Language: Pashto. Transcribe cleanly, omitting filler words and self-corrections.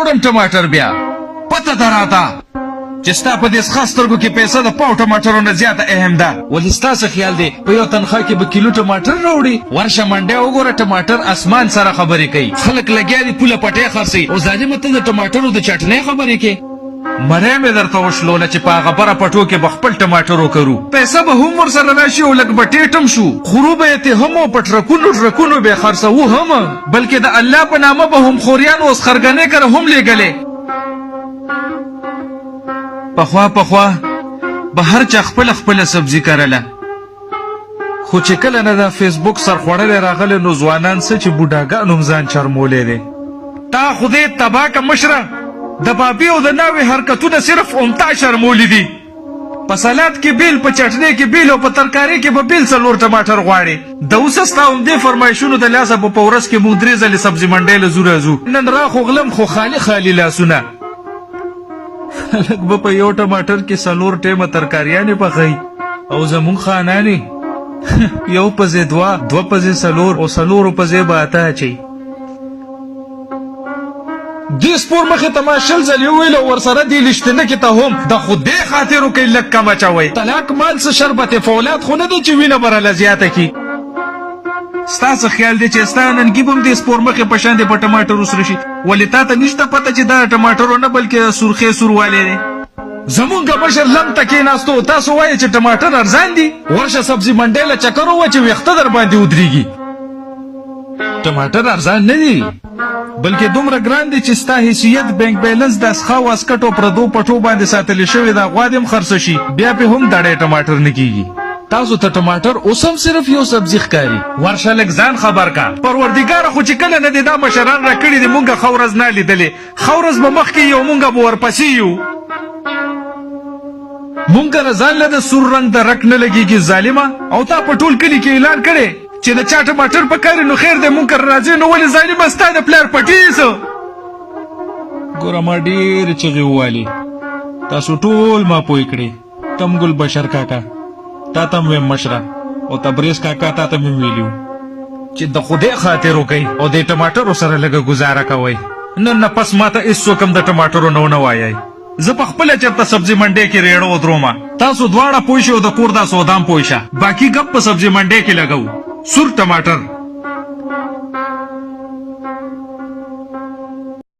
راوړم ټماټر بیا پته دراته چې ستا په دې ښه سترګو کې پیسه د پاو ټماټرو نه زیاته اهم ده. ولې ستاسو خیال دی په یو تنخوا کې به کیلو ټماټر راوړي؟ ورشه منډی وګوره ټماټر اسمان سره خبرې کوي. خلک لګیا دي پوله پټۍ خرڅوي او ظالمه ته د ټماټرو د چټنۍ خبرې کوي. مری مې درته وشلوله چې په هغه بره پټو کې به خپل ټماټر وکرو. پیسه به هم ورسره راشي او لږ به ټیټم شو. خورو به یې هم او په ټرکونو به یې خرڅوو هم، بلکې د الله په نامه به هم خوریانو اوس خرګنې کره هم لیږلې. پخوا به هر چا خپله سبزي کرله، خو چې کله نه د فیسبوک سرخوړلی راغلی نو ځوانان څه چې بوډاګانو هم ځان چرمولی دی. تا خدای تباه که مشره، د بابي او د ناوې حرکتونه صرف امتا شرمولی دي. په سلاد کې بیل، په چټنۍ کې بیل او په ترکاري کې به بیل 4 ټماټر غواړي. د اوس ستا همدې فرمایشونو د لاسه به په ورځ کې موږ 3 ځلې سبزي منډۍ له ځو راځو. نن راخو غلم خو خالي لاسونه. خلک به په یو ټماټر کې 4 ټیمه ترکاریانې پخوي او زمونږ خانانې یو په ځای 2 په ځای 4 او 4 په ځای به 8 اچوي. دې سپور مخې ته ما 20 ځلې وویل او ورسره دې لشتنکې ته هم د خدای خاطر وکئ لږ کم اچوئ. طلاق مال څه شربت فولاد خو نه دی چې وینه به راله زیاته کي. ستاسو خیال دی چې ستا ننګي به هم دې سپور مخې په شان دې په ټماټر وسره شي؟ ولې تا ته نشته پته چې دا ټماټرو نه بلکې سرخې سوروالی دی؟ زمونږ مشر لم ته کېناستو، تاسو وایئ چې ټماټر ارزان دي؟ ورشه سبزي منډۍ له چکر ووه چې ویښته در باندې ودرېږي. ټماټر ارزان نه دي بلکې دومره ګران دي چې ستا حیثیت، بینک بیلنس د اسخا واسکټو پردو پټو باندې ساتلی شوی دا غوا دې هم خرڅه شي بیا پې هم دړی ټماټر نه کېږي. تاسو ته ټماټر اوس هم صرف یو سبزي ښکاري. ورشه لږ ځان خبر کا. پروردګاره خو چې کله نه دې دا مشران راکړي دي مونږه ښه ورځ نه لیدلې. ښه ورځ به مخکې یو مونږه به ورپسې یو. مونږه نه ځان له د سور رنګ د رک نه لګېږي ظالمه. او تا په ټول کلي کې اعلان کړی چې د چا ټماټر پکاري نو خیر دی مونږ کره راځي. نو ولې ظالمه ستا د پلار پټي څه؟ ګوره ما ډېرې چغې ووالې، تاسو ټول ما پوه کړې. تم ګل بشر کاکا تا ته م ویم مشره، او تبریز کاکا تا ته م ویلي چې د خدای خاطر وکئ او د ټماټرو سره لږه ګزاره کوئ. نن نه پس ما ته هېڅوک هم د ټماټرو نه ونه وایئ. زه په خپله چېرته سبزي منډۍ کې ریړه ودرومه. تاسو دواړه پوه شئ او د کور دا سودا هم پوه شه. باقي ګپ په سبزي منډۍ کې لګوو. سور ټماټر